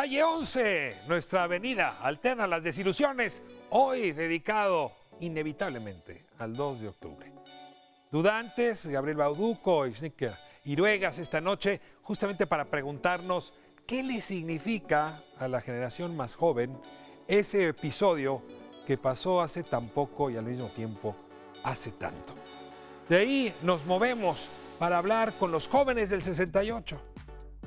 Calle 11, nuestra avenida alterna a las desilusiones, hoy dedicado inevitablemente al 2 de octubre. Dudantes, Gabriel Bauduco y Ixnique Iruegas esta noche, justamente para preguntarnos qué le significa a la generación más joven ese episodio que pasó hace tan poco y al mismo tiempo hace tanto. De ahí nos movemos para hablar con los jóvenes del 68.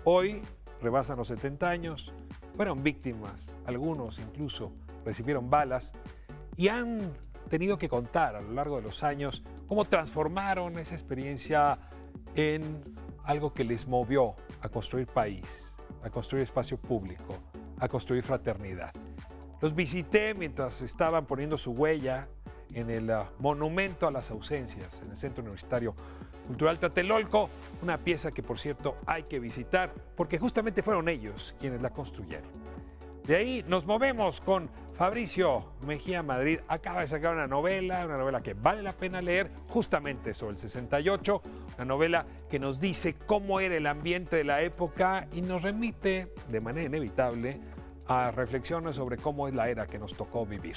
Hoy rebasan los 70 años, fueron víctimas, algunos incluso recibieron balas y han tenido que contar a lo largo de los años cómo transformaron esa experiencia en algo que les movió a construir país, a construir espacio público, a construir fraternidad. Los visité mientras estaban poniendo su huella en el Monumento a las Ausencias, en el Centro Universitario Cultural Tlatelolco, una pieza que, por cierto, hay que visitar porque justamente fueron ellos quienes la construyeron. De ahí nos movemos con Fabricio Mejía Madrid. Acaba de sacar una novela que vale la pena leer, justamente sobre el 68, una novela que nos dice cómo era el ambiente de la época y nos remite de manera inevitable a reflexiones sobre cómo es la era que nos tocó vivir.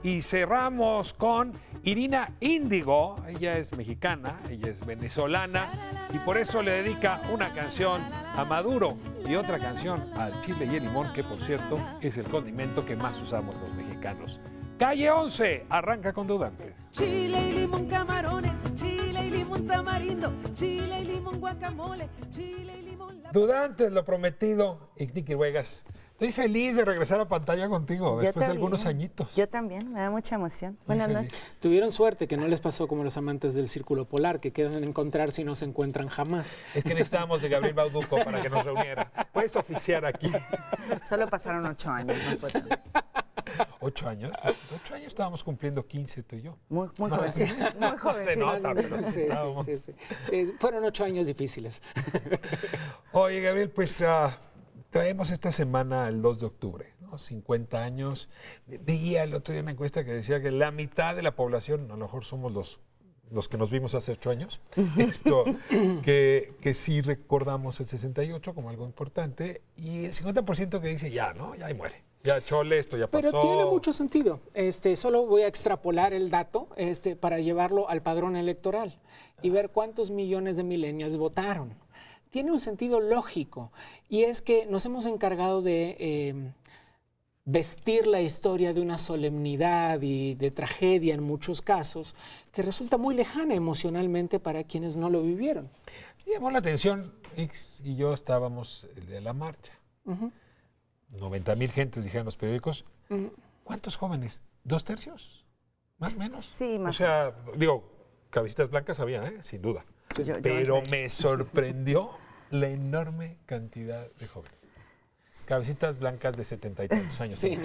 Y cerramos con Irina Índigo. Ella es mexicana, ella es venezolana y por eso le dedica una canción a Maduro y otra canción al chile y el limón, que por cierto es el condimento que más usamos los mexicanos. Calle 11 arranca con Dudantes. Chile y limón camarones, chile y limón tamarindo, chile y limón guacamole, chile y limón... Dudantes, lo prometido, Ixnique Iruegas. Estoy feliz de regresar a pantalla contigo después de algunos añitos. Yo también, me da mucha emoción. Buenas noches. Tuvieron suerte que no les pasó como los amantes del Círculo Polar, que quedan en encontrarse y no se encuentran jamás. Es que necesitábamos de Gabriel Bauduco para que nos reuniera. Puedes oficiar aquí. Solo pasaron 8 años, no fue tanto. 8 años. 8 años estábamos cumpliendo 15 tú y yo. Muy jovencitos, muy jovencitos. Se nota, pero sí. Fueron 8 años difíciles. Oye, Gabriel, pues traemos esta semana el 2 de octubre, ¿no? 50 años. Veía el otro día una encuesta que decía que la mitad de la población, a lo mejor somos los que nos vimos hace 8 años, que sí recordamos el 68 como algo importante, y el 50% que dice ya, ¿no? Ya ahí muere. Ya chole, esto ya pasó. Pero tiene mucho sentido. Solo voy a extrapolar el dato para llevarlo al padrón electoral y ver cuántos millones de millennials votaron. Tiene un sentido lógico, y es que nos hemos encargado de vestir la historia de una solemnidad y de tragedia en muchos casos, que resulta muy lejana emocionalmente para quienes no lo vivieron. Y llamó la atención, Ix y yo estábamos el día de la marcha. 90,000 gentes, dijeron los periódicos. ¿Cuántos jóvenes? ¿2/3? ¿Más o menos? Sí, más o sea, digo, cabecitas blancas había, sin duda. Sí. Pero me sorprendió la enorme cantidad de jóvenes. Cabecitas blancas de 70 y tantos años. Sí,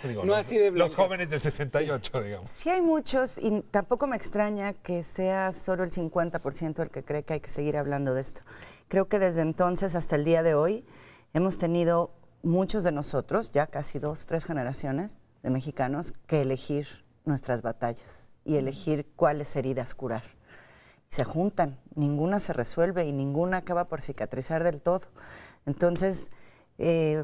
digo, no así de blancas. Los jóvenes del 68, digamos. Sí hay muchos, y tampoco me extraña que sea solo el 50% el que cree que hay que seguir hablando de esto. Creo que desde entonces hasta el día de hoy hemos tenido muchos de nosotros, ya casi 2, 3 generaciones de mexicanos, que elegir nuestras batallas y elegir cuáles heridas curar. Se juntan, ninguna se resuelve y ninguna acaba por cicatrizar del todo. Entonces,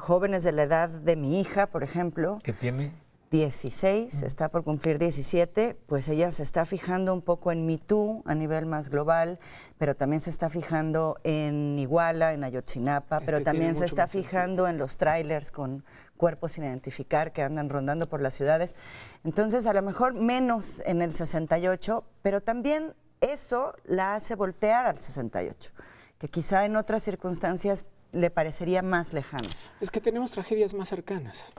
jóvenes de la edad de mi hija, por ejemplo, ¿qué tiene? 16, está por cumplir 17, pues ella se está fijando un poco en Me Too a nivel más global, pero también se está fijando en Iguala, en Ayotzinapa, pero también se está fijando en los trailers con cuerpos sin identificar que andan rondando por las ciudades. Entonces, a lo mejor menos en el 68, pero también eso la hace voltear al 68, que quizá en otras circunstancias le parecería más lejano. Es que tenemos tragedias más cercanas.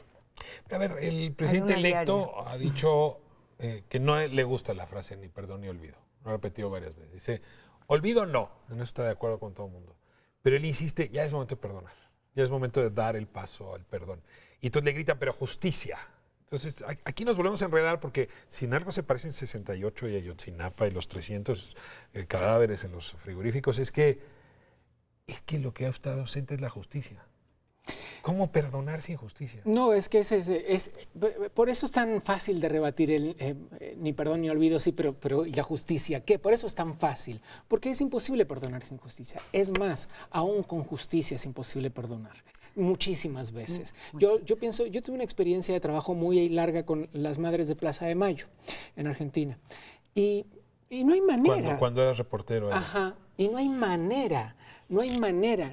A ver, el presidente electo ha dicho que no le gusta la frase ni perdón ni olvido. Lo ha repetido varias veces. Dice, olvido no está de acuerdo con todo el mundo. Pero él insiste, ya es momento de perdonar. Ya es momento de dar el paso al perdón. Y entonces le gritan, pero justicia. Entonces, aquí nos volvemos a enredar porque si en algo se parecen 68 y Ayotzinapa y los 300 cadáveres en los frigoríficos, es que lo que ha estado ausente es la justicia. ¿Cómo perdonar sin justicia? No, es que por eso es tan fácil de rebatir el ni perdón ni olvido, sí, pero ¿y la justicia qué? Por eso es tan fácil, porque es imposible perdonar sin justicia. Es más, aún con justicia es imposible perdonar. muchísimas veces. Yo pienso, yo tuve una experiencia de trabajo muy larga con las Madres de Plaza de Mayo en Argentina. Y no hay manera. Cuando eras reportero. Ajá. Y no hay manera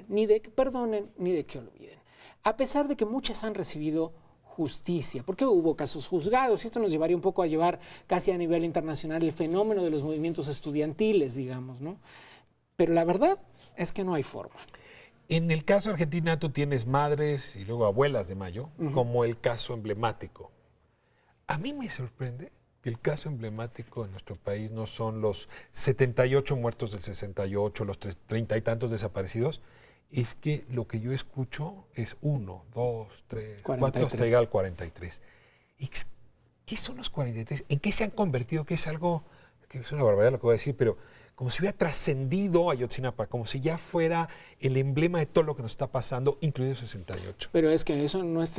ni de que perdonen ni de que olviden. A pesar de que muchas han recibido justicia, porque hubo casos juzgados, y esto nos llevaría un poco a llevar casi a nivel internacional el fenómeno de los movimientos estudiantiles, digamos, ¿no? Pero la verdad es que no hay forma. En el caso de Argentina tú tienes Madres y luego Abuelas de Mayo como el caso emblemático. A mí me sorprende que el caso emblemático en nuestro país no son los 78 muertos del 68, los 30 y tantos desaparecidos. Es que lo que yo escucho es 1, 2, 3, 4, hasta llegar al 43. ¿Y qué son los 43? ¿En qué se han convertido? Que es algo, que es una barbaridad lo que voy a decir, pero como si hubiera trascendido Ayotzinapa, como si ya fuera el emblema de todo lo que nos está pasando, incluido el 68. Pero es que eso no es,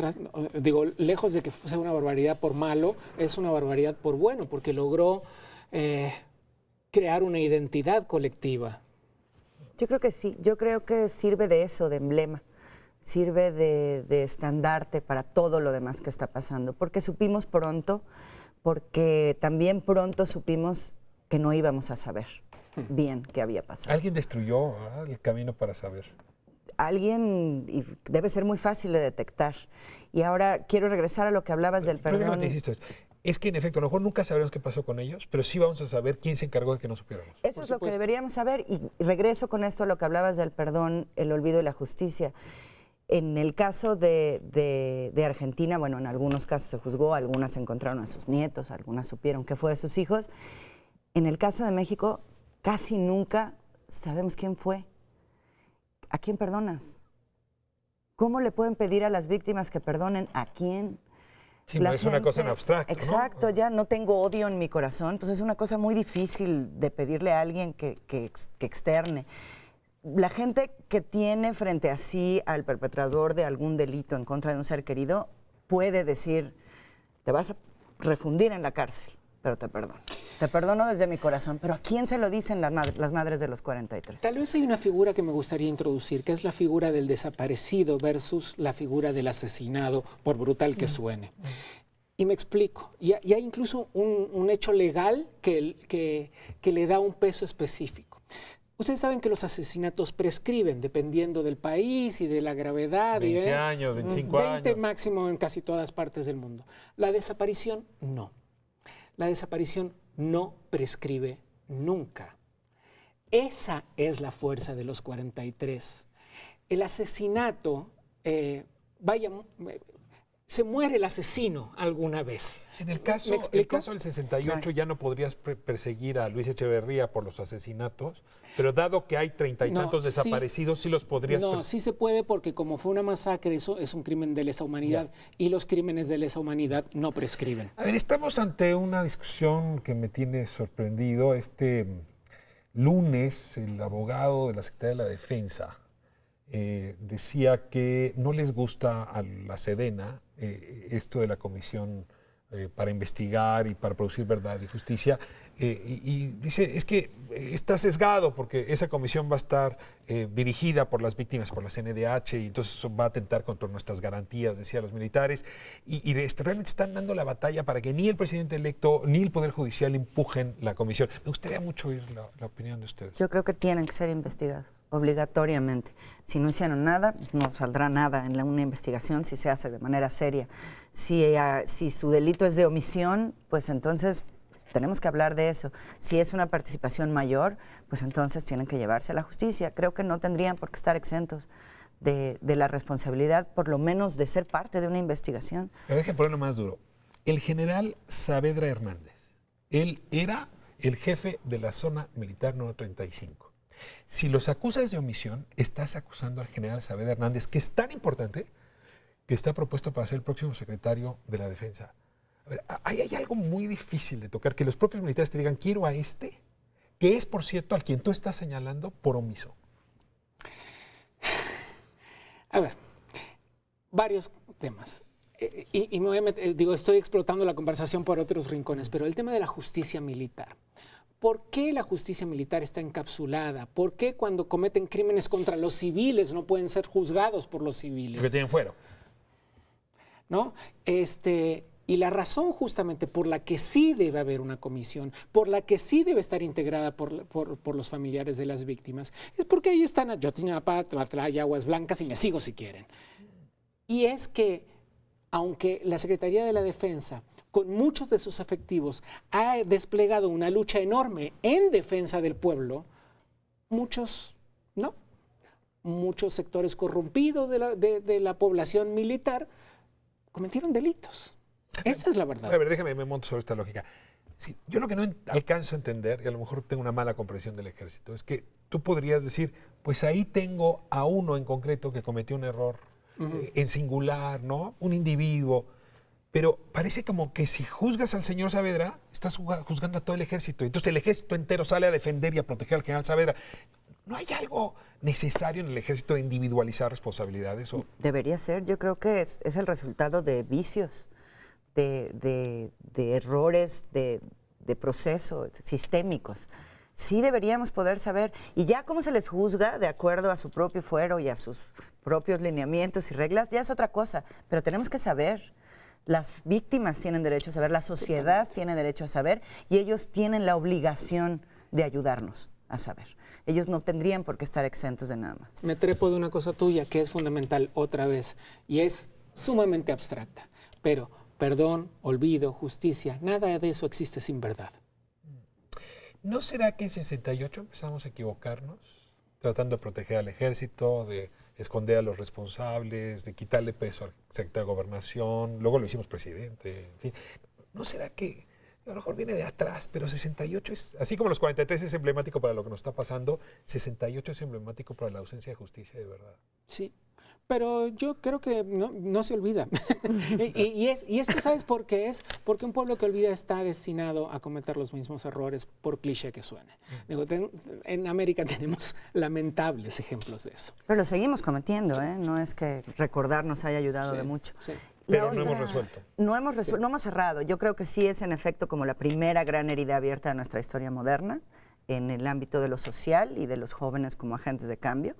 digo, lejos de que sea una barbaridad por malo, es una barbaridad por bueno, porque logró crear una identidad colectiva. Yo creo que sí, yo creo que sirve de eso, de emblema, sirve de estandarte para todo lo demás que está pasando, porque supimos pronto, porque también pronto supimos que no íbamos a saber bien qué había pasado. Alguien destruyó el camino para saber. Alguien, y debe ser muy fácil de detectar. Y ahora quiero regresar a lo que hablabas del perdón. Pero te insisto, es que en efecto, a lo mejor nunca sabremos qué pasó con ellos, pero sí vamos a saber quién se encargó de que no supiéramos. Eso es lo que deberíamos saber, y regreso con esto a lo que hablabas del perdón, el olvido y la justicia. En el caso de Argentina, bueno, en algunos casos se juzgó, algunas encontraron a sus nietos, algunas supieron qué fue de sus hijos. En el caso de México, casi nunca sabemos quién fue. ¿A quién perdonas? ¿Cómo le pueden pedir a las víctimas que perdonen? ¿A quién? Sí, no es una cosa en abstracto, exacto, ¿no? Ya no tengo odio en mi corazón, pues es una cosa muy difícil de pedirle a alguien que externe. La gente que tiene frente a sí al perpetrador de algún delito en contra de un ser querido puede decir, te vas a refundir en la cárcel, pero te perdono. Te perdono desde mi corazón, pero ¿a quién se lo dicen las madres de los 43? Tal vez hay una figura que me gustaría introducir, que es la figura del desaparecido versus la figura del asesinado, por brutal que suene. Y me explico. Y hay incluso un hecho legal que le da un peso específico. Ustedes saben que los asesinatos prescriben, dependiendo del país y de la gravedad. 20 años, 25 años. 20 máximo en casi todas partes del mundo. La desaparición, no. La desaparición no prescribe nunca. Esa es la fuerza de los 43. El asesinato, se muere el asesino alguna vez. En el caso del 68 ya no podrías perseguir a Luis Echeverría por los asesinatos, pero dado que hay 30 y tantos desaparecidos, sí los podrías perseguir. No, sí se puede, porque como fue una masacre, eso es un crimen de lesa humanidad, y los crímenes de lesa humanidad no prescriben. A ver, estamos ante una discusión que me tiene sorprendido. Este lunes, el abogado de la Secretaría de la Defensa decía que no les gusta a la Sedena esto de la comisión para investigar y para producir verdad y justicia, y dice, es que está sesgado porque esa comisión va a estar dirigida por las víctimas, por la CNDH, y entonces eso va a atentar contra nuestras garantías, decía los militares, y realmente están dando la batalla para que ni el presidente electo ni el Poder Judicial empujen la comisión. Me gustaría mucho oír la opinión de ustedes. Yo creo que tienen que ser investigados, obligatoriamente. Si no hicieron nada, no saldrá nada en una investigación si se hace de manera seria. Si su delito es de omisión, pues entonces tenemos que hablar de eso. Si es una participación mayor, pues entonces tienen que llevarse a la justicia. Creo que no tendrían por qué estar exentos de la responsabilidad, por lo menos de ser parte de una investigación. Pero dejen ponerlo más duro. El general Saavedra Hernández, él era el jefe de la zona militar número 35. Si los acusas de omisión, estás acusando al general Saavedra Hernández, que es tan importante que está propuesto para ser el próximo secretario de la Defensa. A ver, hay algo muy difícil de tocar, que los propios militares te digan, quiero a este, que es, por cierto, al quien tú estás señalando por omiso. A ver, varios temas. Estoy explotando la conversación por otros rincones, pero el tema de la justicia militar. ¿Por qué la justicia militar está encapsulada? ¿Por qué cuando cometen crímenes contra los civiles no pueden ser juzgados por los civiles? Porque tienen fuero. ¿No? Y la razón justamente por la que sí debe haber una comisión, por la que sí debe estar integrada por los familiares de las víctimas, es porque ahí están Ayotzinapa, Tlatlaya, Aguas Blancas y les sigo si quieren. Y es que, aunque la Secretaría de la Defensa, con muchos de sus efectivos, ha desplegado una lucha enorme en defensa del pueblo, muchos no. Muchos sectores corrompidos de la población militar cometieron delitos. Esa es la verdad. A ver, déjame, me monto sobre esta lógica. Sí, yo lo que no alcanzo a entender, y a lo mejor tengo una mala comprensión del ejército, es que tú podrías decir, pues ahí tengo a uno en concreto que cometió un error en singular, ¿no? Un individuo. Pero parece como que si juzgas al señor Saavedra, estás juzgando a todo el ejército. Entonces el ejército entero sale a defender y a proteger al general Saavedra. ¿No hay algo necesario en el ejército de individualizar responsabilidades? ¿O? Debería ser, yo creo que es el resultado de vicios, de errores de proceso sistémicos. Sí deberíamos poder saber, y ya cómo se les juzga de acuerdo a su propio fuero y a sus propios lineamientos y reglas, ya es otra cosa, pero tenemos que saber. Las víctimas tienen derecho a saber, la sociedad tiene derecho a saber, y ellos tienen la obligación de ayudarnos a saber. Ellos no tendrían por qué estar exentos de nada más. Me trepo de una cosa tuya que es fundamental otra vez, y es sumamente abstracta, pero perdón, olvido, justicia, nada de eso existe sin verdad. ¿No será que en 68 empezamos a equivocarnos? Tratando de proteger al ejército, de esconder a los responsables, de quitarle peso al secretario de Gobernación, luego lo hicimos presidente, en fin. ¿No será que a lo mejor viene de atrás, pero 68 es, así como los 43 es emblemático para lo que nos está pasando, 68 es emblemático para la ausencia de justicia de verdad? Sí, pero yo creo que no se olvida. y esto, ¿sabes por qué es? Porque un pueblo que olvida está destinado a cometer los mismos errores, por cliché que suene. Digo, en América tenemos lamentables ejemplos de eso. Pero lo seguimos cometiendo, ¿eh? No es que recordar nos haya ayudado de mucho. Sí. Pero no hemos resuelto. No hemos cerrado. Yo creo que sí es en efecto como la primera gran herida abierta de nuestra historia moderna, en el ámbito de lo social y de los jóvenes como agentes de cambio.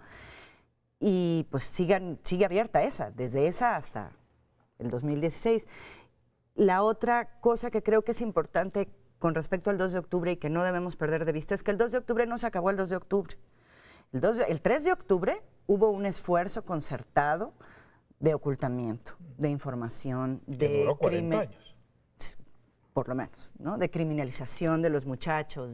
Y pues sigue abierta esa, desde esa hasta el 2016. La otra cosa que creo que es importante con respecto al 2 de octubre y que no debemos perder de vista es que el 2 de octubre no se acabó el 2 de octubre. El 3 de octubre hubo un esfuerzo concertado de ocultamiento, de información, Que duró 40 años. Por lo menos, ¿no? De criminalización de los muchachos.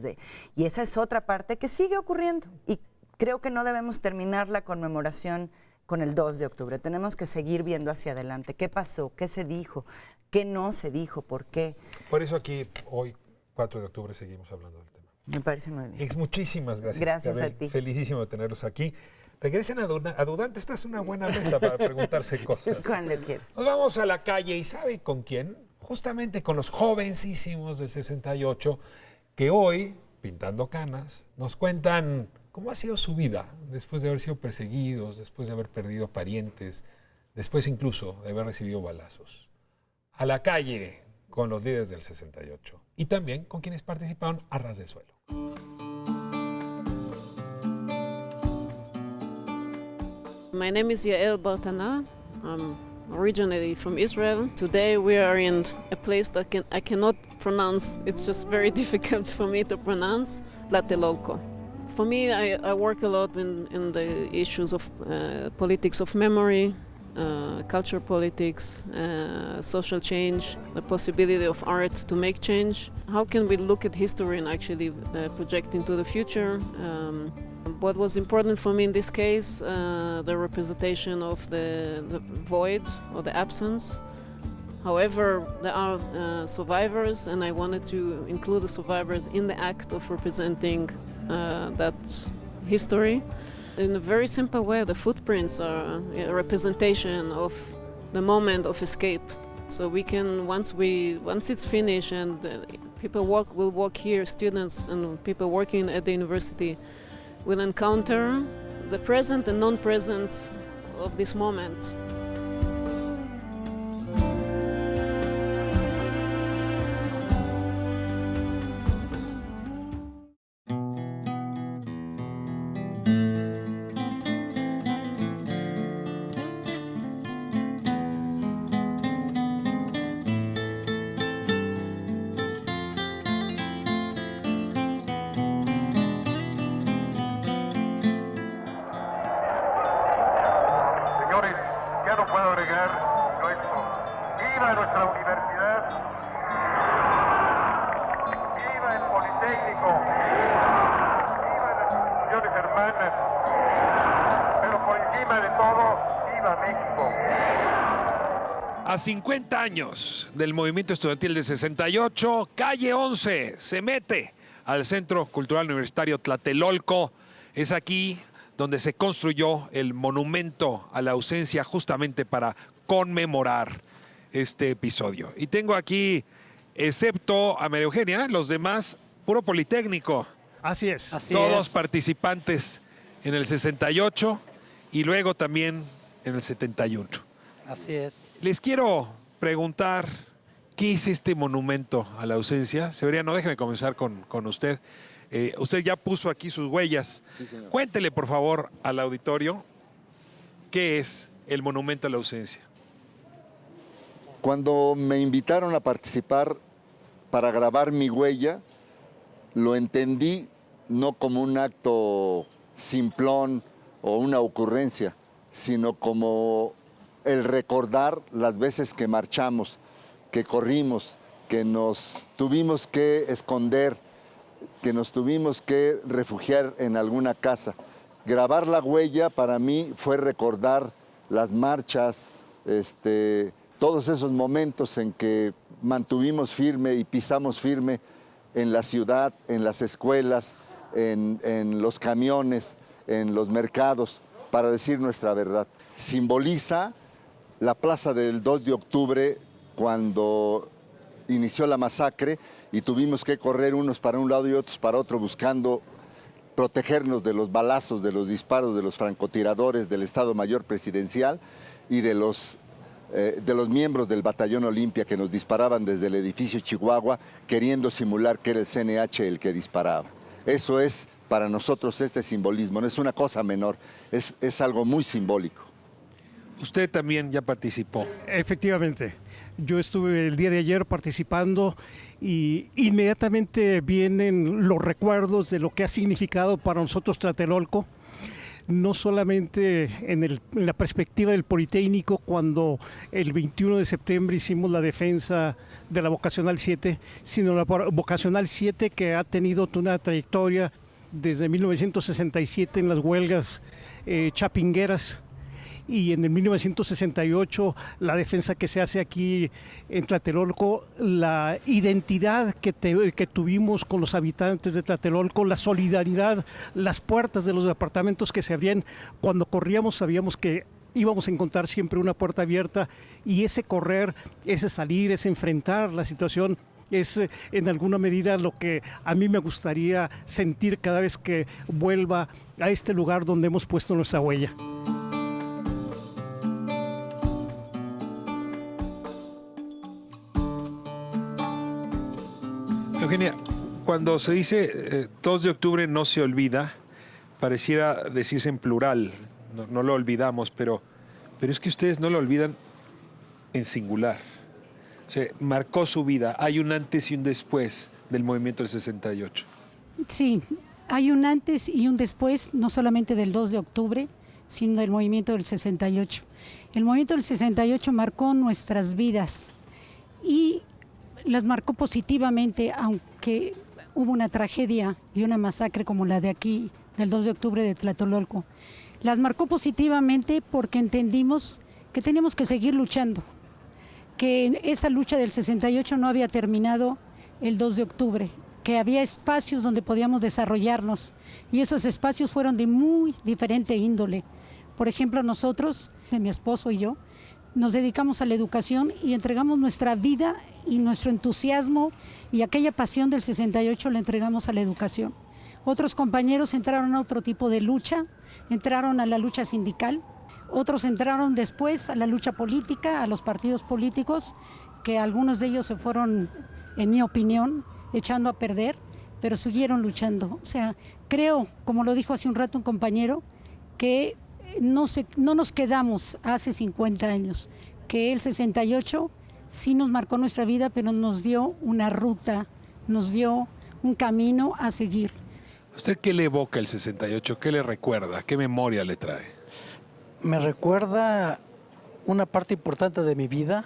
Y esa es otra parte que sigue ocurriendo. Y creo que no debemos terminar la conmemoración con el 2 de octubre. Tenemos que seguir viendo hacia adelante. ¿Qué pasó? ¿Qué se dijo? ¿Qué no se dijo? ¿Por qué? Por eso aquí, hoy, 4 de octubre, seguimos hablando del tema. Me parece muy bien. Muchísimas gracias. Gracias Gabriel. a ti. Felicísimo de tenerlos aquí. Regresen a Dudante, esta es una buena mesa para preguntarse cosas. Cuando quieras. Nos vamos a la calle y ¿sabe con quién? Justamente con los jovencísimos del 68 que hoy, pintando canas, nos cuentan cómo ha sido su vida después de haber sido perseguidos, después de haber perdido parientes, después incluso de haber recibido balazos. A la calle con los líderes del 68 y también con quienes participaron a ras del suelo. My name is Yael Bartana. I'm originally from Israel. Today we are in a place that I cannot pronounce. It's just very difficult for me to pronounce, Tlatelolco. For me, I work a lot in the issues of politics of memory, culture politics, social change, the possibility of art to make change. How can we look at history and actually project into the future? What was important for me in this case, the representation of the void or the absence. However, there are survivors, and I wanted to include the survivors in the act of representing that history. In a very simple way, the footprints are a representation of the moment of escape. So we can, once it's finished and people will walk here, students and people working at the university will encounter the present and non-present of this moment. pero por encima de todo, ¡viva México! A 50 años del movimiento estudiantil de 68, Calle 11 se mete al Centro Cultural Universitario Tlatelolco. Es aquí donde se construyó el monumento a la ausencia justamente para conmemorar este episodio. Y tengo aquí, excepto a María Eugenia, los demás, puro Politécnico. Así es. Todos participantes en el 68 y luego también en el 71. Así es. Les quiero preguntar, ¿qué es este monumento a la ausencia? Severiano, déjeme comenzar con usted. Usted ya puso aquí sus huellas. Sí, señor. Cuéntele, por favor, al auditorio, ¿qué es el monumento a la ausencia? Cuando me invitaron a participar para grabar mi huella, lo entendí no como un acto simplón o una ocurrencia, sino como el recordar las veces que marchamos, que corrimos, que nos tuvimos que esconder, que nos tuvimos que refugiar en alguna casa. Grabar la huella para mí fue recordar las marchas, todos esos momentos en que mantuvimos firme y pisamos firme en la ciudad, en las escuelas, en los camiones, en los mercados, para decir nuestra verdad. Simboliza la plaza del 2 de octubre cuando inició la masacre y tuvimos que correr unos para un lado y otros para otro buscando protegernos de los balazos, de los disparos de los francotiradores del Estado Mayor Presidencial y de los miembros del Batallón Olimpia que nos disparaban desde el edificio Chihuahua queriendo simular que era el CNH el que disparaba. Eso es para nosotros este simbolismo, no es una cosa menor, es algo muy simbólico. Usted también ya participó. Efectivamente. Yo estuve el día de ayer participando y inmediatamente vienen los recuerdos de lo que ha significado para nosotros Tlatelolco, no solamente en la perspectiva del Politécnico, cuando el 21 de septiembre hicimos la defensa de la Vocacional 7, sino la Vocacional 7 que ha tenido una trayectoria desde 1967 en las huelgas chapingueras, y en el 1968 la defensa que se hace aquí en Tlatelolco, la identidad que tuvimos con los habitantes de Tlatelolco, la solidaridad, las puertas de los departamentos que se abrían. Cuando corríamos sabíamos que íbamos a encontrar siempre una puerta abierta, y ese correr, ese salir, ese enfrentar la situación es en alguna medida lo que a mí me gustaría sentir cada vez que vuelva a este lugar donde hemos puesto nuestra huella. Eugenia, cuando se dice 2 de octubre no se olvida, pareciera decirse en plural, no lo olvidamos, pero es que ustedes no lo olvidan en singular. O sea, marcó su vida, hay un antes y un después del movimiento del 68. Sí, hay un antes y un después, no solamente del 2 de octubre, sino del movimiento del 68. El movimiento del 68 marcó nuestras vidas y las marcó positivamente, aunque hubo una tragedia y una masacre como la de aquí, del 2 de octubre de Tlatelolco. Las marcó positivamente porque entendimos que teníamos que seguir luchando, que esa lucha del 68 no había terminado el 2 de octubre, que había espacios donde podíamos desarrollarnos, y esos espacios fueron de muy diferente índole. Por ejemplo, nosotros, mi esposo y yo, nos dedicamos a la educación y entregamos nuestra vida y nuestro entusiasmo y aquella pasión del 68 la entregamos a la educación. Otros compañeros entraron a otro tipo de lucha, entraron a la lucha sindical, otros entraron después a la lucha política, a los partidos políticos, que algunos de ellos se fueron, en mi opinión, echando a perder, pero siguieron luchando. O sea, creo, como lo dijo hace un rato un compañero, que no nos quedamos hace 50 años, que el 68 sí nos marcó nuestra vida, pero nos dio una ruta, nos dio un camino a seguir. ¿Usted qué le evoca el 68? ¿Qué le recuerda? ¿Qué memoria le trae? Me recuerda una parte importante de mi vida,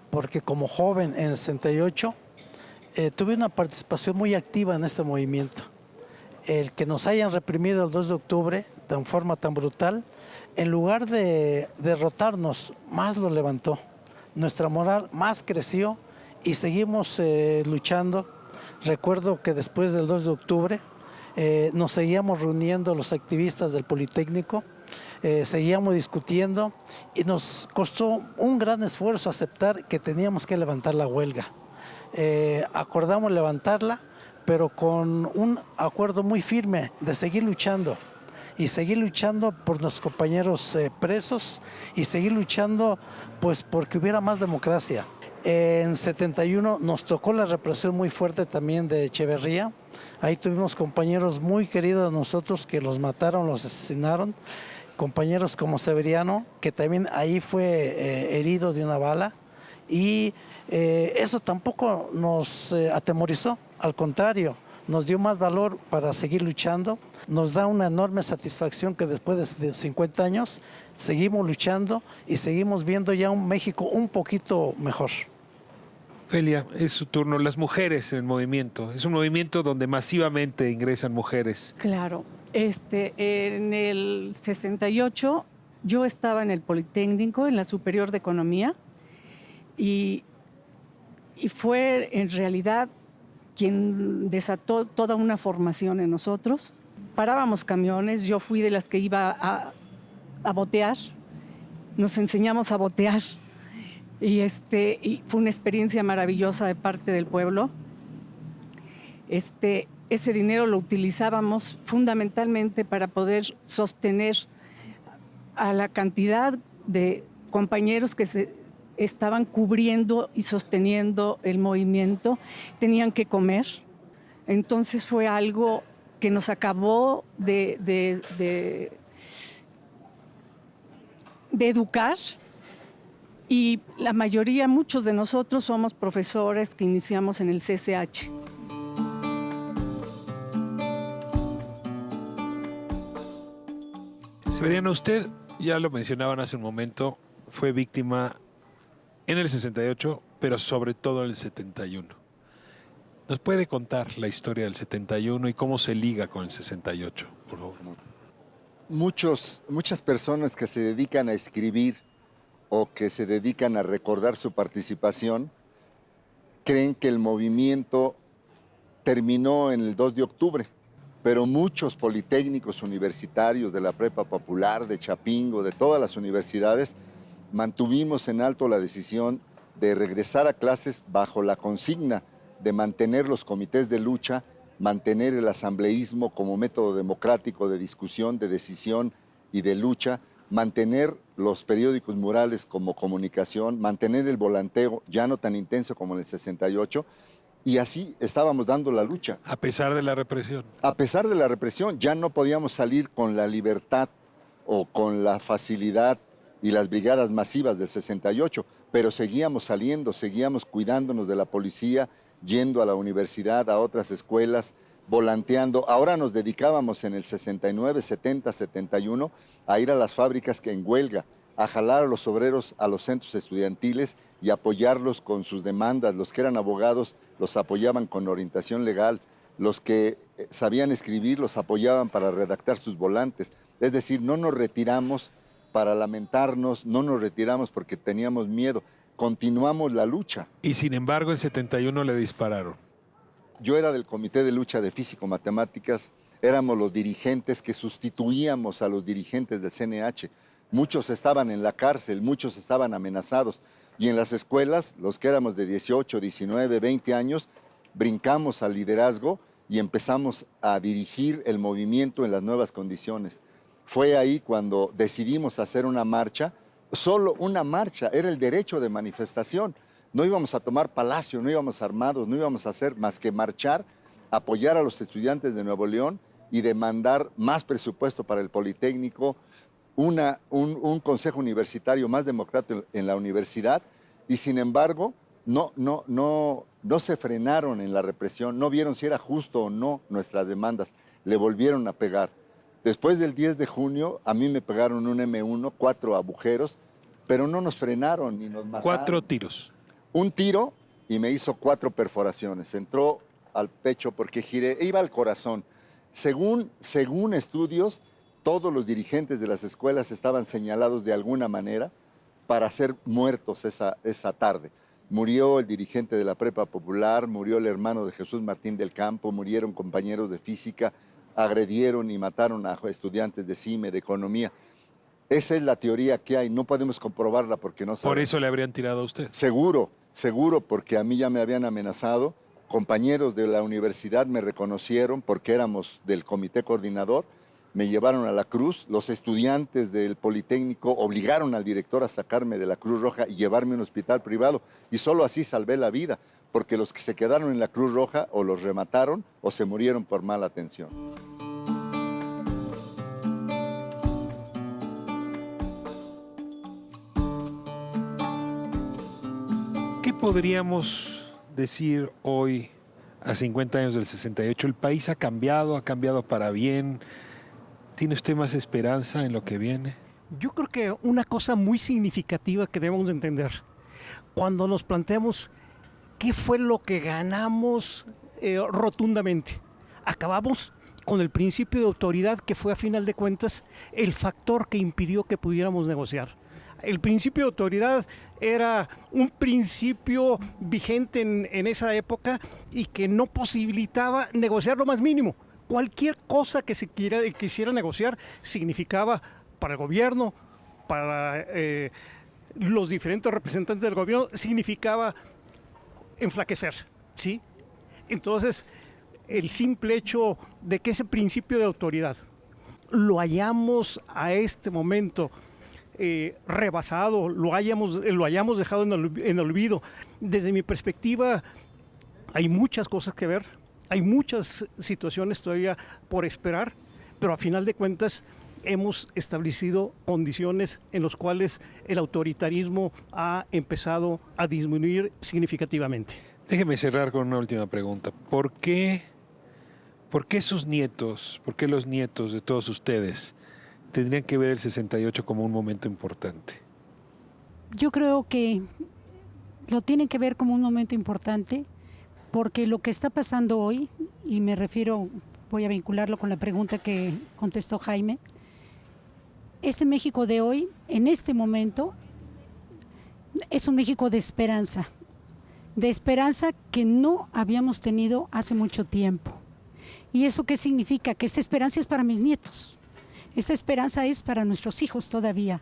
porque como joven en el 68 tuve una participación muy activa en este movimiento. El que nos hayan reprimido el 2 de octubre forma tan brutal, en lugar de derrotarnos, más lo levantó. Nuestra moral más creció y seguimos luchando. Recuerdo que después del 2 de octubre nos seguíamos reuniendo los activistas del Politécnico, seguíamos discutiendo y nos costó un gran esfuerzo aceptar que teníamos que levantar la huelga. Acordamos levantarla, pero con un acuerdo muy firme de seguir luchando y seguir luchando por nuestros compañeros presos y seguir luchando pues porque hubiera más democracia. En 71 nos tocó la represión muy fuerte también de Echeverría. Ahí tuvimos compañeros muy queridos de nosotros que los mataron, los asesinaron. Compañeros como Severiano, que también ahí fue herido de una bala. Y eso tampoco nos atemorizó, al contrario, nos dio más valor para seguir luchando. Nos da una enorme satisfacción que después de 50 años seguimos luchando y seguimos viendo ya un México un poquito mejor. Felia, es su turno. Las mujeres en el movimiento. Es un movimiento donde masivamente ingresan mujeres. Claro. En el 68 yo estaba en el Politécnico, en la Superior de Economía, y fue en realidad quien desató toda una formación en nosotros. Parábamos camiones, yo fui de las que iba a botear, nos enseñamos a botear y fue una experiencia maravillosa de parte del pueblo. Ese dinero lo utilizábamos fundamentalmente para poder sostener a la cantidad de compañeros que se estaban cubriendo y sosteniendo el movimiento, tenían que comer. Entonces fue algo que nos acabó de educar, y la mayoría, muchos de nosotros somos profesores que iniciamos en el CCH. Severiano, usted, ya lo mencionaban hace un momento, fue víctima en el 68, pero sobre todo en el 71. ¿Nos puede contar la historia del 71 y cómo se liga con el 68, por favor? Muchas personas que se dedican a escribir o que se dedican a recordar su participación creen que el movimiento terminó en el 2 de octubre, pero muchos politécnicos universitarios de la Prepa Popular, de Chapingo, de todas las universidades, mantuvimos en alto la decisión de regresar a clases bajo la consigna de mantener los comités de lucha, mantener el asambleísmo como método democrático de discusión, de decisión y de lucha, mantener los periódicos murales como comunicación, mantener el volanteo ya no tan intenso como en el 68, y así estábamos dando la lucha. A pesar de la represión. A pesar de la represión, ya no podíamos salir con la libertad o con la facilidad y las brigadas masivas del 68, pero seguíamos saliendo, seguíamos cuidándonos de la policía, yendo a la universidad, a otras escuelas, volanteando. Ahora nos dedicábamos en el 69, 70, 71 a ir a las fábricas que en huelga, a jalar a los obreros a los centros estudiantiles y apoyarlos con sus demandas. Los que eran abogados los apoyaban con orientación legal, los que sabían escribir los apoyaban para redactar sus volantes. Es decir, no nos retiramos para lamentarnos, no nos retiramos porque teníamos miedo, continuamos la lucha. Y sin embargo, en 71 le dispararon. Yo era del Comité de Lucha de Físico-Matemáticas, éramos los dirigentes que sustituíamos a los dirigentes del CNH. Muchos estaban en la cárcel, muchos estaban amenazados. Y en las escuelas, los que éramos de 18, 19, 20 años, brincamos al liderazgo y empezamos a dirigir el movimiento en las nuevas condiciones. Fue ahí cuando decidimos hacer una marcha, solo una marcha, era el derecho de manifestación. No íbamos a tomar Palacio, no íbamos armados, no íbamos a hacer más que marchar, apoyar a los estudiantes de Nuevo León y demandar más presupuesto para el Politécnico, un consejo universitario más democrático en la universidad, y sin embargo no se frenaron en la represión, no vieron si era justo o no nuestras demandas, le volvieron a pegar. Después del 10 de junio a mí me pegaron un M1, 4 agujeros, pero no nos frenaron ni nos mataron. 4 tiros. Un tiro y me hizo 4 perforaciones, entró al pecho porque giré, iba al corazón. Según estudios, todos los dirigentes de las escuelas estaban señalados de alguna manera para ser muertos esa tarde. Murió el dirigente de la Prepa Popular, murió el hermano de Jesús Martín del Campo, murieron compañeros de física, agredieron y mataron a estudiantes de CIME, de economía. Esa es la teoría que hay, no podemos comprobarla porque no sabemos. ¿Por eso le habrían tirado a usted? Seguro, porque a mí ya me habían amenazado. Compañeros de la universidad me reconocieron porque éramos del comité coordinador, me llevaron a la Cruz, los estudiantes del Politécnico obligaron al director a sacarme de la Cruz Roja y llevarme a un hospital privado, y solo así salvé la vida, porque los que se quedaron en la Cruz Roja o los remataron o se murieron por mala atención. ¿Qué podríamos decir hoy, a 50 años del 68? El país ha cambiado para bien. ¿Tiene usted más esperanza en lo que viene? Yo creo que una cosa muy significativa que debemos de entender, cuando nos planteamos qué fue lo que ganamos rotundamente, acabamos con el principio de autoridad, que fue a final de cuentas el factor que impidió que pudiéramos negociar. El principio de autoridad era un principio vigente en esa época y que no posibilitaba negociar lo más mínimo. Cualquier cosa que se quisiera negociar significaba para el gobierno, para los diferentes representantes del gobierno, significaba enflaquecer, ¿sí? Entonces, el simple hecho de que ese principio de autoridad lo hayamos a este momento rebasado, lo hayamos dejado en el olvido, desde mi perspectiva hay muchas cosas que ver. Hay muchas situaciones todavía por esperar, pero a final de cuentas hemos establecido condiciones en las cuales el autoritarismo ha empezado a disminuir significativamente. Déjeme cerrar con una última pregunta. ¿Por qué sus nietos, por qué los nietos de todos ustedes tendrían que ver el 68 como un momento importante? Yo creo que lo tienen que ver como un momento importante, porque lo que está pasando hoy, y me refiero, voy a vincularlo con la pregunta que contestó Jaime, este México de hoy, en este momento, es un México de esperanza que no habíamos tenido hace mucho tiempo. ¿Y eso qué significa? Que esta esperanza es para mis nietos, esta esperanza es para nuestros hijos todavía,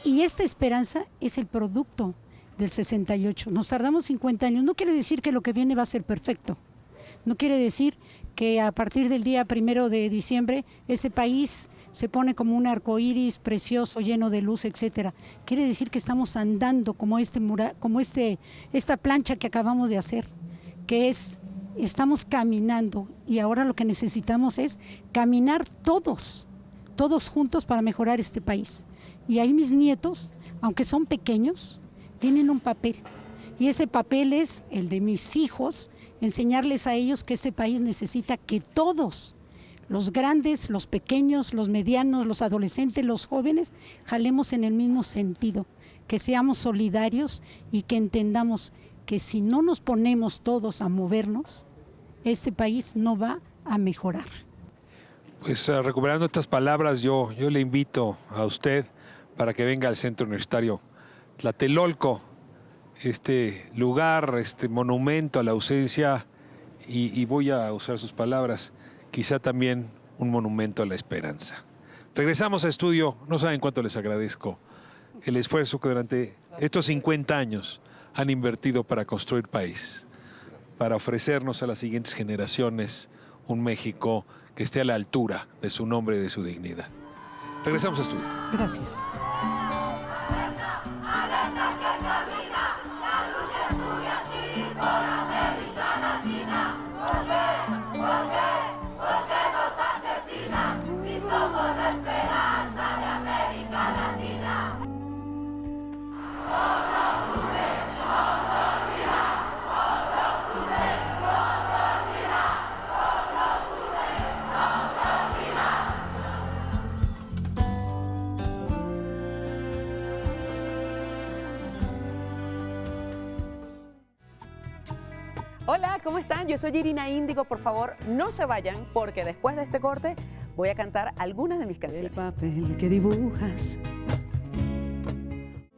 y esta esperanza es el producto del 68. Nos tardamos 50 años. No quiere decir que lo que viene va a ser perfecto. No quiere decir que a partir del día 1 de diciembre ese país se pone como un arco iris precioso, lleno de luz, etcétera. Quiere decir que estamos andando como esta plancha que acabamos de hacer, que estamos caminando, y ahora lo que necesitamos es caminar todos juntos para mejorar este país. Y ahí mis nietos, aunque son pequeños, tienen un papel, y ese papel es el de mis hijos, enseñarles a ellos que este país necesita que todos, los grandes, los pequeños, los medianos, los adolescentes, los jóvenes, jalemos en el mismo sentido, que seamos solidarios y que entendamos que si no nos ponemos todos a movernos, este país no va a mejorar. Pues recuperando estas palabras, yo le invito a usted para que venga al Centro Universitario Tlatelolco, este lugar, este monumento a la ausencia, y voy a usar sus palabras, quizá también un monumento a la esperanza. Regresamos a estudio. No saben cuánto les agradezco el esfuerzo que durante estos 50 años han invertido para construir país, para ofrecernos a las siguientes generaciones un México que esté a la altura de su nombre y de su dignidad. Regresamos a estudio. Gracias. Hola, ¿cómo están? Yo soy Irina Índigo. Por favor, no se vayan, porque después de este corte voy a cantar algunas de mis El canciones. papel que dibujas.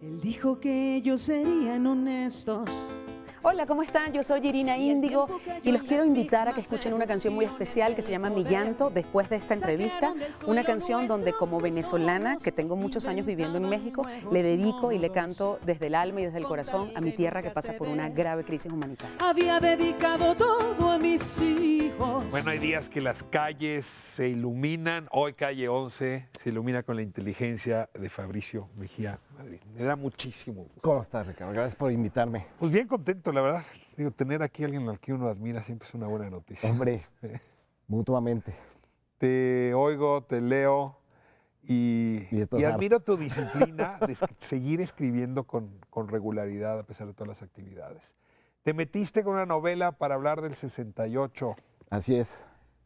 Él dijo que ellos serían honestos. Hola, ¿cómo están? Yo soy Irina Índigo y los quiero invitar a que escuchen una canción muy especial que se llama Mi Llanto, después de esta entrevista. Una canción donde como venezolana, que tengo muchos años viviendo en México, le dedico y le canto desde el alma y desde el corazón a mi tierra que pasa por una grave crisis humanitaria. Había dedicado todo a mis hijos. Bueno, hay días que las calles se iluminan. Hoy calle 11 se ilumina con la inteligencia de Fabricio Mejía Madrid. Me da muchísimo gusto. ¿Cómo estás, Ricardo? Gracias por invitarme. Pues bien contento, la verdad. Digo, tener aquí a alguien al que uno admira siempre es una buena noticia. Hombre, mutuamente. Te oigo, te leo y admiro tu disciplina de seguir escribiendo con regularidad a pesar de todas las actividades. Te metiste con una novela para hablar del 68. Así es.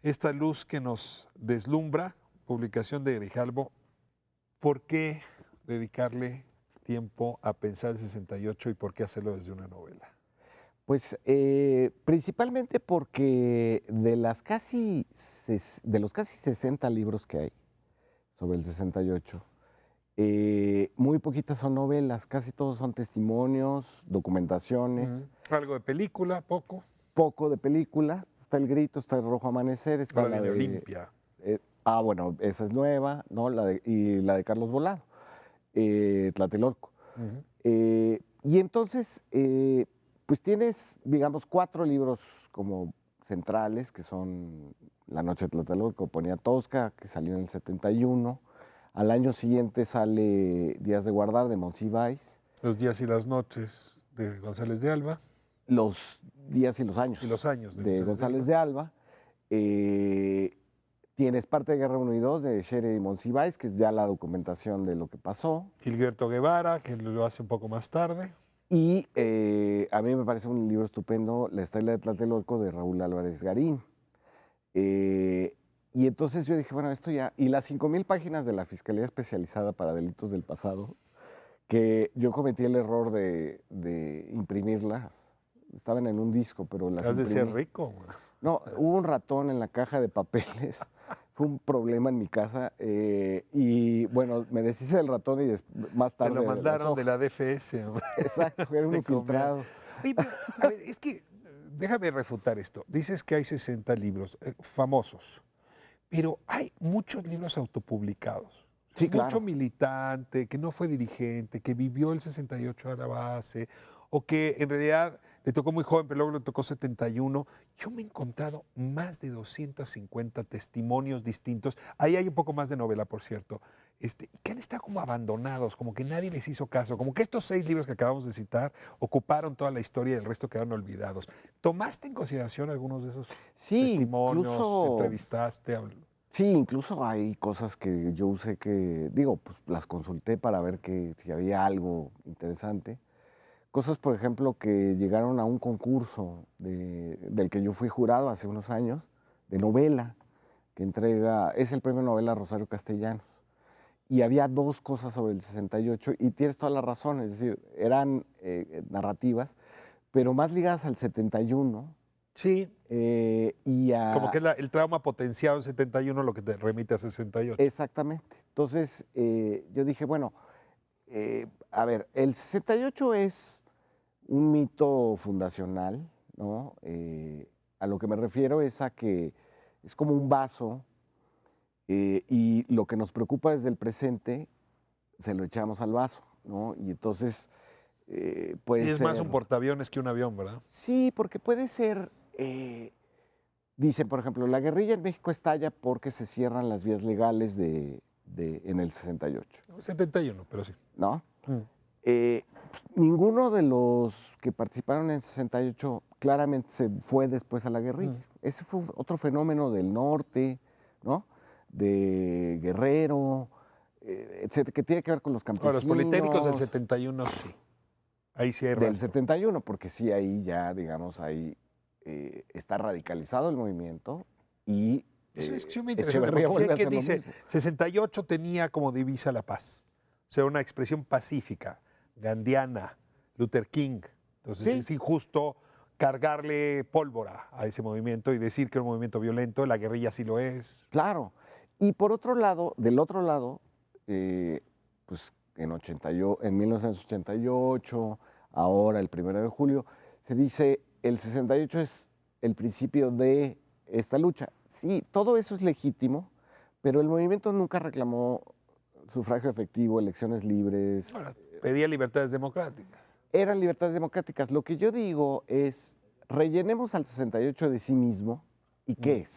Esta luz que nos deslumbra, publicación de Grijalbo. ¿Por qué dedicarle tiempo a pensar el 68 y por qué hacerlo desde una novela? Pues principalmente porque de los casi 60 libros que hay sobre el 68, muy poquitas son novelas, casi todos son testimonios, documentaciones. Algo de película, poco. Poco de película. Está El Grito, está El Rojo Amanecer, está La de Olimpia. Bueno, esa es nueva, ¿no? Y la de Carlos Volado, Tlatelolco. Y entonces, pues tienes, digamos, 4 libros como centrales, que son La Noche de Tlatelolco, Poniatowska, que salió en el 71. Al año siguiente sale Días de Guardar, de Monsiváis. Los días y las noches, de González de Alba. Los días y los años. Y los años de González de Alba. Tienes Parte de Guerra 1 y 2 de Shere y Monsiváis, que es ya la documentación de lo que pasó. Gilberto Guevara, que lo hace un poco más tarde. Y a mí me parece un libro estupendo, La Estela de Tlatelolco, de Raúl Álvarez Garín. Y entonces yo dije, bueno, esto ya... Y las 5,000 páginas de la Fiscalía Especializada para Delitos del Pasado, que yo cometí el error de imprimirlas. Estaban en un disco, pero las Has de ser imprimí. rico. No, hubo un ratón en la caja de papeles. Fue un problema en mi casa. Y bueno, me deshice del ratón y más tarde... Te lo mandaron de la DFS. Exacto, era un infiltrado. Oye, pero, a ver, es que, déjame refutar esto. Dices que hay 60 libros famosos, pero hay muchos libros autopublicados. Sí, Mucho claro. militante, que no fue dirigente, que vivió el 68 a la base, o que en realidad le tocó muy joven, pero luego le tocó 71. Yo me he encontrado más de 250 testimonios distintos. Ahí hay un poco más de novela, por cierto, que han estado como abandonados, como que nadie les hizo caso, como que estos 6 libros que acabamos de citar ocuparon toda la historia y el resto quedaron olvidados. ¿Tomaste en consideración algunos de esos testimonios? Incluso... ¿Entrevistaste? Sí, incluso hay cosas que yo usé que, digo, pues las consulté para ver si había algo interesante. Cosas, por ejemplo, que llegaron a un concurso del que yo fui jurado hace unos años, de novela, que es el premio novela Rosario Castellanos. Y había 2 cosas sobre el 68, y tienes toda la razón, es decir, eran narrativas, pero más ligadas al 71. Sí. Como que es el trauma potenciado en 71 lo que te remite a 68. Exactamente. Entonces, yo dije, bueno, a ver, el 68 es un mito fundacional, ¿no? A lo que me refiero es a que es como un vaso y lo que nos preocupa desde el presente se lo echamos al vaso, ¿no? Y entonces puede ser... Y es más un portaaviones que un avión, ¿verdad? Sí, porque puede ser... dicen, por ejemplo, la guerrilla en México estalla porque se cierran las vías legales en el 68. 71, pero sí. ¿No? Ninguno de los que participaron en el 68 claramente se fue después a la guerrilla. Ese fue otro fenómeno del norte, ¿no? De Guerrero, etcétera, que tiene que ver con los campesinos. Ahora, los politécnicos del 71 sí. Ahí sí hay Del rastro. 71, porque sí, ahí ya, digamos, ahí está radicalizado el movimiento y Es una discusión muy interesante, porque hay quien dice, 68 tenía como divisa la paz. O sea, una expresión pacífica, gandiana, Luther King. Entonces es injusto cargarle pólvora a ese movimiento y decir que era un movimiento violento, la guerrilla sí lo es. Claro, Y por otro lado, del otro lado, pues en 1988, ahora el 1 de julio, se dice el 68 es el principio de esta lucha. Sí, todo eso es legítimo, pero el movimiento nunca reclamó sufragio efectivo, elecciones libres. Ahora, pedía libertades democráticas. Eran libertades democráticas. Lo que yo digo es, rellenemos al 68 de sí mismo, ¿y qué es?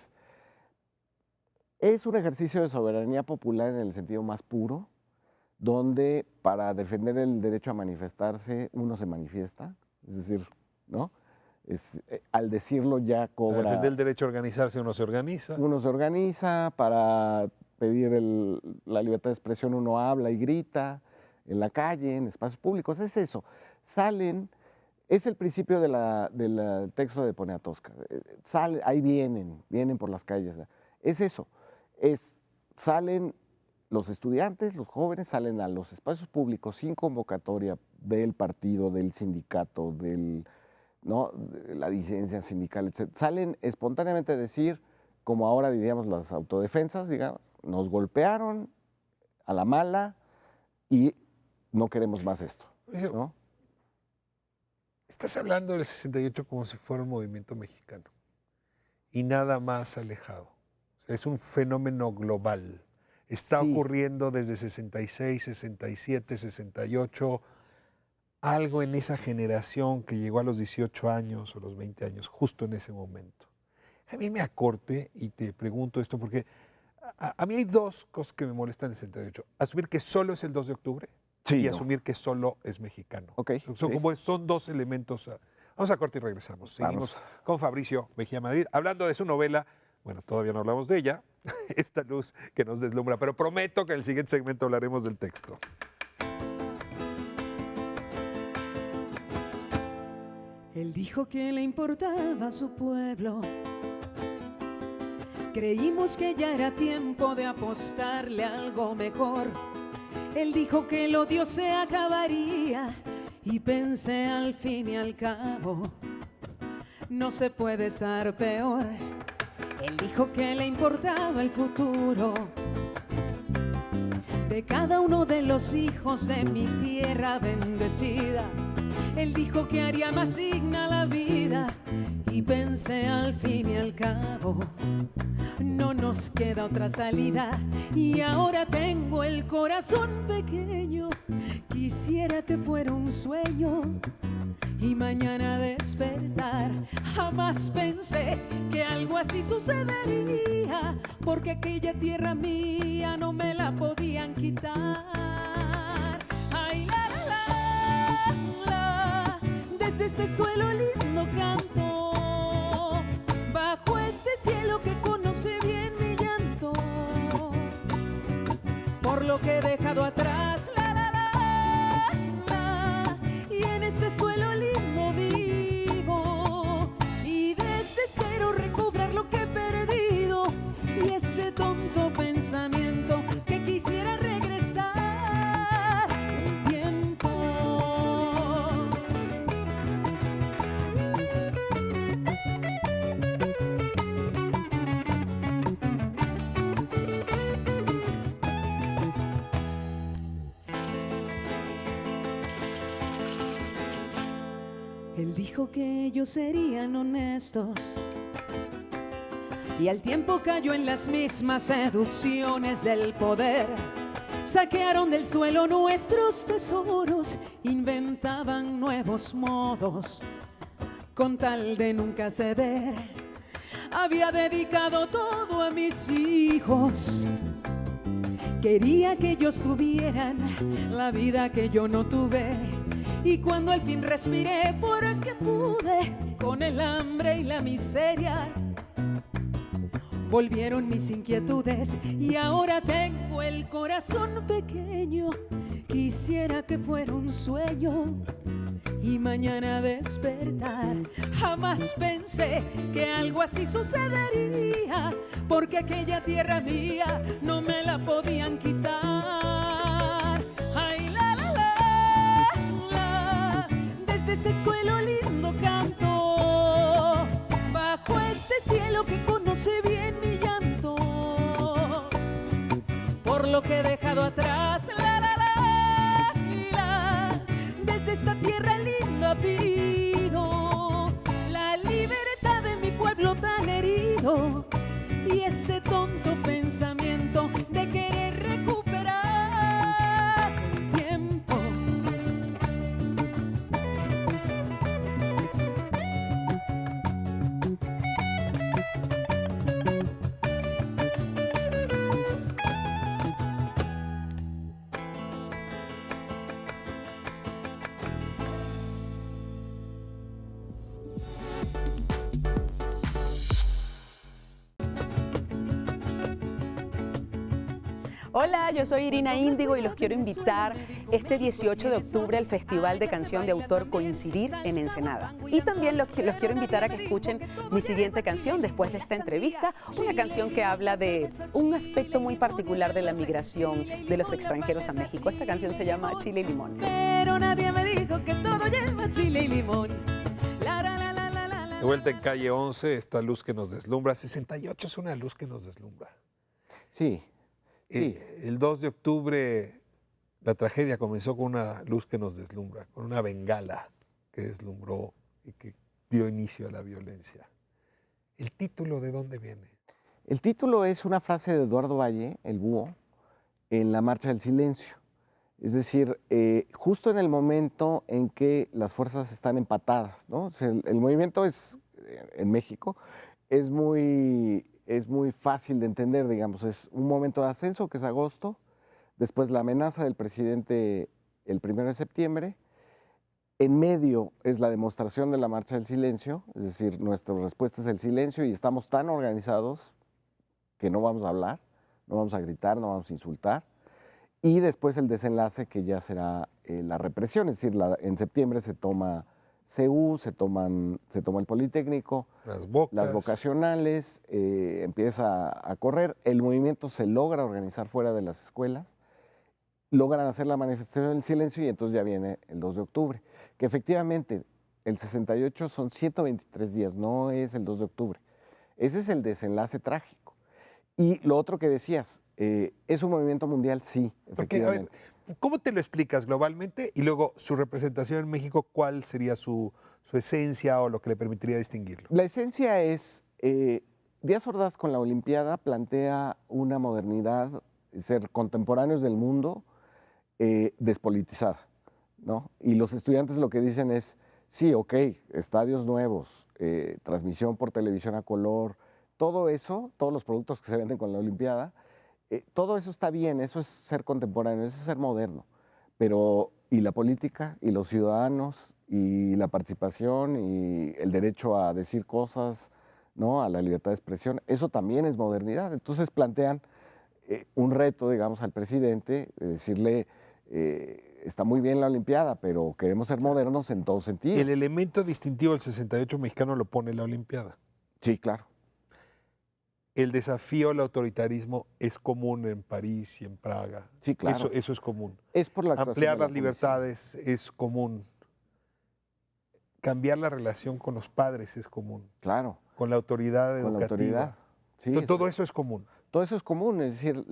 Es un ejercicio de soberanía popular en el sentido más puro, donde para defender el derecho a manifestarse uno se manifiesta, es decir, ¿no? Al decirlo ya cobra... Para defender el derecho a organizarse uno se organiza. Uno se organiza, para pedir la libertad de expresión uno habla y grita en la calle, en espacios públicos, es eso. Salen, es el principio del texto de Poniatowska, ahí vienen por las calles, es eso, salen los estudiantes, los jóvenes, salen a los espacios públicos sin convocatoria del partido, del sindicato, ¿no? De la disidencia sindical, etc. Salen espontáneamente a decir, como ahora diríamos las autodefensas, digamos, nos golpearon a la mala y no queremos más esto, ¿no? Estás hablando del 68 como si fuera un movimiento mexicano y nada más alejado. O sea, es un fenómeno global. Está ocurriendo desde 66, 67, 68, algo en esa generación que llegó a los 18 años o los 20 años, justo en ese momento. A mí me acorte y te pregunto esto porque a mí hay dos cosas que me molestan en el 68. Asumir que solo es el 2 de octubre y asumir que solo es mexicano. Son dos elementos. Vamos a corte y regresamos. Seguimos con Fabricio Mejía Madrid, hablando de su novela. Bueno, todavía no hablamos de ella, Esta luz que nos deslumbra, pero prometo que en el siguiente segmento hablaremos del texto. Él dijo que le importaba a su pueblo. Creímos que ya era tiempo de apostarle a algo mejor. Él dijo que el odio se acabaría y pensé al fin y al cabo, no se puede estar peor. Él dijo que le importaba el futuro de cada uno de los hijos de mi tierra bendecida. Él dijo que haría más digna la vida y pensé al fin y al cabo, no nos queda otra salida. Y ahora tengo el corazón pequeño, quisiera que fuera un sueño y mañana despertar. Jamás pensé que algo así sucedería, porque aquella tierra mía no me la podían quitar. Ay, la, la, la, desde este suelo lindo canto, bajo este cielo que conoce bien mi llanto, por lo que he dejado atrás, la, la, la, la, y en este suelo lindo vivo, y desde cero recobrar lo que he perdido, y este tonto pensamiento que quisiera regresar un tiempo. Él dijo que ellos serían honestos y al tiempo cayó en las mismas seducciones del poder. Saquearon del suelo nuestros tesoros, inventaban nuevos modos con tal de nunca ceder. Había dedicado todo a mis hijos, quería que ellos tuvieran la vida que yo no tuve. Y cuando al fin respiré porque pude, con el hambre y la miseria, volvieron mis inquietudes y ahora tengo el corazón pequeño. Quisiera que fuera un sueño y mañana despertar. Jamás pensé que algo así sucedería, porque aquella tierra mía no me la podían quitar. Ay, la, la, la, la, desde este suelo lindo canto, bajo este cielo que conoce bien mi llanto, lo que he dejado atrás. Desde esta tierra linda pido la libertad de mi pueblo tan herido y este tonto pensamiento de querer recuperar el tiempo. Hola, yo soy Irina Índigo y los quiero invitar este 18 de octubre al Festival de Canción de Autor Coincidir en Ensenada. Y también los quiero invitar a que escuchen mi siguiente canción después de esta entrevista, una canción que habla de un aspecto muy particular de la migración de los extranjeros a México. Esta canción se llama Chile y Limón. Pero nadie me dijo que todo lleva chile y limón. De vuelta en calle 11, esta luz que nos deslumbra. 68 es una luz que nos deslumbra. Sí. Sí. El 2 de octubre la tragedia comenzó con una luz que nos deslumbra, con una bengala que deslumbró y que dio inicio a la violencia. ¿El título de dónde viene? El título es una frase de Eduardo Valle, el búho, en la Marcha del Silencio. Es decir, justo en el momento en que las fuerzas están empatadas, ¿no? O sea, el movimiento en México es muy fácil de entender, digamos, es un momento de ascenso que es agosto, después la amenaza del presidente el 1 de septiembre, en medio es la demostración de la Marcha del Silencio, es decir, nuestra respuesta es el silencio y estamos tan organizados que no vamos a hablar, no vamos a gritar, no vamos a insultar, y después el desenlace que ya será la represión, es decir, en septiembre se toma CEU, se toma el Politécnico, las vocacionales, empieza a correr, el movimiento se logra organizar fuera de las escuelas, logran hacer la manifestación del silencio y entonces ya viene el 2 de octubre, que efectivamente el 68 son 123 días, no es el 2 de octubre. Ese es el desenlace trágico. Y lo otro que decías, ¿es un movimiento mundial? Sí, efectivamente. Porque, a ver, ¿cómo te lo explicas globalmente? Y luego, su representación en México, ¿cuál sería su esencia o lo que le permitiría distinguirlo? La esencia es, Díaz Ordaz con la Olimpiada plantea una modernidad, ser contemporáneos del mundo, despolitizada, ¿no? Y los estudiantes lo que dicen es, sí, ok, estadios nuevos, transmisión por televisión a color, todo eso, todos los productos que se venden con la Olimpiada, todo eso está bien, eso es ser contemporáneo, eso es ser moderno, pero y la política, y los ciudadanos, y la participación, y el derecho a decir cosas, ¿no? A la libertad de expresión, eso también es modernidad. Entonces plantean un reto, digamos, al presidente, de decirle, está muy bien la Olimpiada, pero queremos ser modernos en todo sentido. El elemento distintivo del 68 mexicano lo pone la Olimpiada. Sí, claro. El desafío al autoritarismo es común en París y en Praga. Sí, claro. Eso es común. Es por la actuación Ampliar de la las libertades es común. Cambiar la relación con los padres es común. Claro. Con la autoridad educativa. Con la autoridad. Sí, todo eso es común. Todo eso es común, es decir,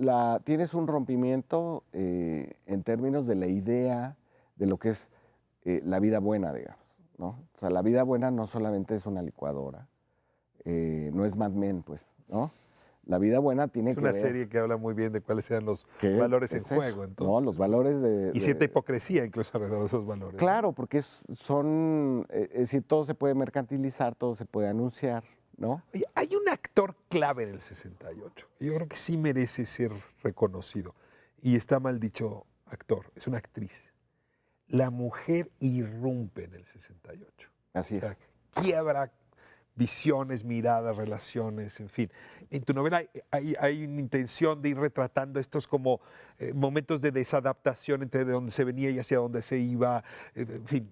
tienes un rompimiento en términos de la idea de lo que es la vida buena, digamos, ¿no? O sea, la vida buena no solamente es una licuadora, no es Mad Men, pues, ¿no? La vida buena tiene que ver... Es una serie que habla muy bien de cuáles sean los valores en juego, entonces. No, los valores de... Y cierta hipocresía incluso alrededor de esos valores. Claro, porque es decir, todo se puede mercantilizar, todo se puede anunciar, ¿no? Oye, hay un actor clave en el 68. Yo creo que sí merece ser reconocido. Y está mal dicho actor, es una actriz. La mujer irrumpe en el 68. Así es. Quiebra visiones, miradas, relaciones, en fin. En tu novela hay una intención de ir retratando estos como momentos de desadaptación entre de dónde se venía y hacia dónde se iba, en fin.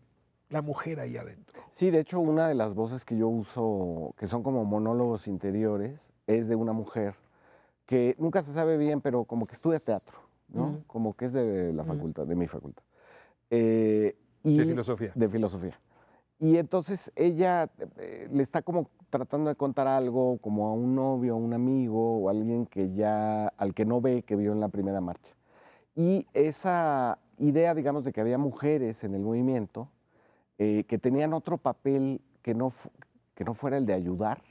La mujer ahí adentro. Sí, de hecho, una de las voces que yo uso, que son como monólogos interiores, es de una mujer que nunca se sabe bien, pero como que estudia teatro, ¿no? Como que es de la facultad, de mi facultad. De filosofía. De filosofía. Y entonces ella le está como tratando de contar algo como a un novio, a un amigo o alguien que ya, al que no ve, que vio en la primera marcha. Y esa idea, digamos, de que había mujeres en el movimiento que tenían otro papel que no fuera el de ayudar,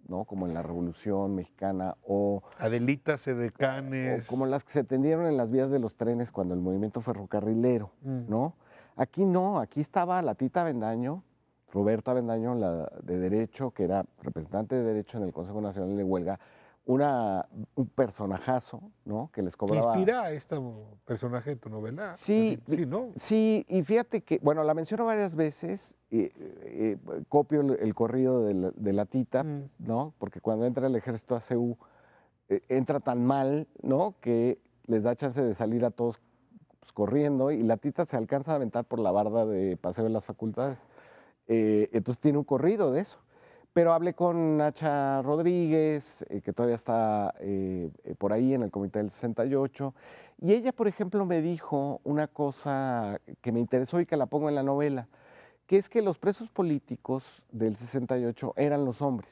¿no? Como en la Revolución Mexicana o Adelitas, edecanes. o como las que se tendieron en las vías de los trenes cuando el movimiento ferrocarrilero, ¿no? Aquí no, aquí estaba la Tita Avendaño, Roberta Avendaño, la de Derecho, que era representante de Derecho en el Consejo Nacional de Huelga, un personajazo, ¿no? Que les cobraba... ¿Inspira a este personaje de tu novela? Sí, Sí, ¿no? Sí, y fíjate que, bueno, la menciono varias veces, copio el corrido de la Tita, ¿no? Porque cuando entra el ejército a CEU, entra tan mal, ¿no? Que les da chance de salir a todos pues, corriendo y la Tita se alcanza a aventar por la barda de Paseo de las Facultades. Entonces tiene un corrido de eso. Pero hablé con Nacha Rodríguez, que todavía está por ahí en el Comité del 68, y ella, por ejemplo, me dijo una cosa que me interesó y que la pongo en la novela, que es que los presos políticos del 68 eran los hombres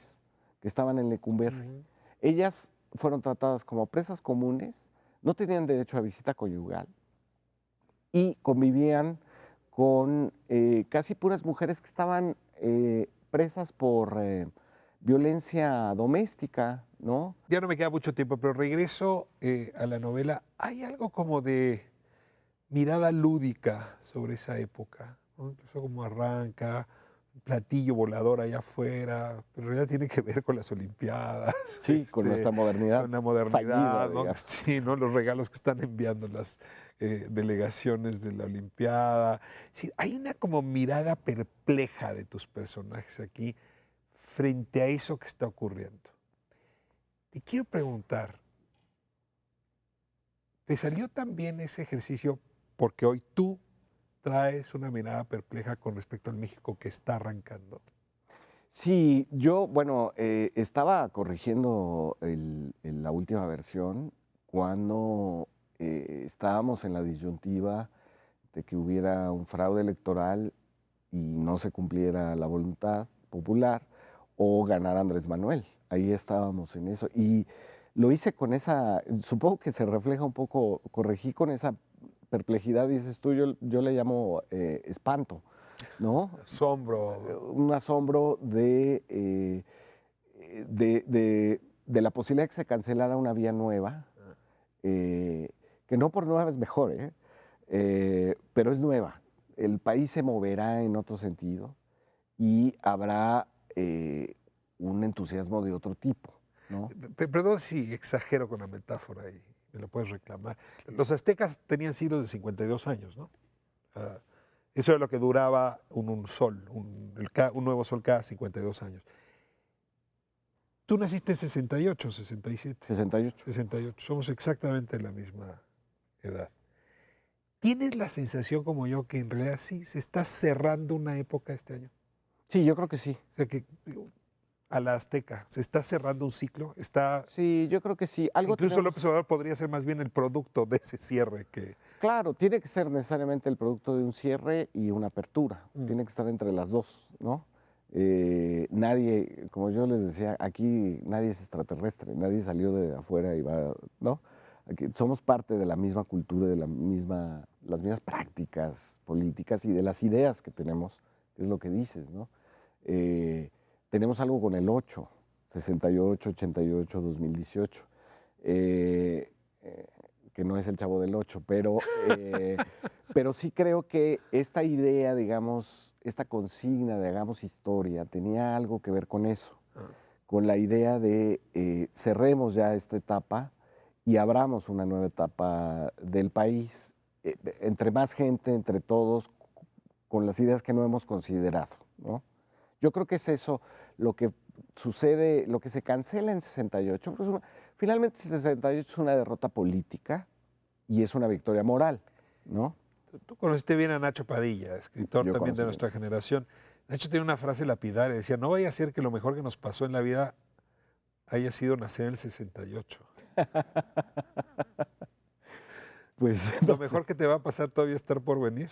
que estaban en Lecumberri. Ellas fueron tratadas como presas comunes, no tenían derecho a visita conyugal y convivían con casi puras mujeres que estaban presas por violencia doméstica, ¿no? Ya no me queda mucho tiempo, pero regreso a la novela. Hay algo como de mirada lúdica sobre esa época, ¿no? Incluso como arranca, un platillo volador allá afuera, pero en realidad tiene que ver con las Olimpiadas. Sí, con nuestra modernidad. Con la modernidad, fallida, ¿no? digamos. Sí, ¿no? Los regalos que están enviando las delegaciones de la Olimpiada. Sí, hay una como mirada perpleja de tus personajes aquí frente a eso que está ocurriendo. Te quiero preguntar, ¿te salió también ese ejercicio porque hoy tú traes una mirada perpleja con respecto al México que está arrancando? Sí, yo, bueno, estaba corrigiendo la última versión cuando estábamos en la disyuntiva de que hubiera un fraude electoral y no se cumpliera la voluntad popular o ganar Andrés Manuel. Ahí estábamos en eso. Y lo hice con esa, supongo que se refleja un poco, corregí con esa perplejidad, dices tú, yo le llamo espanto, ¿no? Asombro. Un asombro de la posibilidad de que se cancelara una vía nueva, que no por nueva es mejor, pero es nueva. El país se moverá en otro sentido y habrá un entusiasmo de otro tipo, ¿no? Perdón si exagero con la metáfora y me lo puedes reclamar. Los aztecas tenían siglos de 52 años, ¿no? Eso era lo que duraba un sol, un nuevo sol cada 52 años. Tú naciste en 68, 67. 68. 68. Somos exactamente de la misma edad. ¿Tienes la sensación como yo que en realidad sí se está cerrando una época este año? Sí, yo creo que sí. O sea que a la azteca, ¿se está cerrando un ciclo? Sí, yo creo que sí. Incluso López Obrador podría ser más bien el producto de ese cierre que... Claro, tiene que ser necesariamente el producto de un cierre y una apertura. Tiene que estar entre las dos, ¿no? Nadie, como yo les decía, aquí nadie es extraterrestre, nadie salió de afuera y va, ¿no? Aquí somos parte de la misma cultura, de las mismas prácticas políticas y de las ideas que tenemos, es lo que dices, ¿no? Tenemos algo con el 8, 68, 88, 2018, que no es el Chavo del 8, pero sí creo que esta idea, digamos, esta consigna de hagamos historia, tenía algo que ver con eso, con la idea de cerremos ya esta etapa y abramos una nueva etapa del país, entre más gente, entre todos, con las ideas que no hemos considerado, ¿no? Yo creo que es eso lo que sucede, lo que se cancela en 68. Pues finalmente 68 es una derrota política y es una victoria moral, ¿no? Tú conociste bien a Nacho Padilla, escritor también de nuestra generación. Nacho tiene una frase lapidaria, decía, no vaya a ser que lo mejor que nos pasó en la vida haya sido nacer en el 68. Pues lo mejor que te va a pasar todavía estar por venir.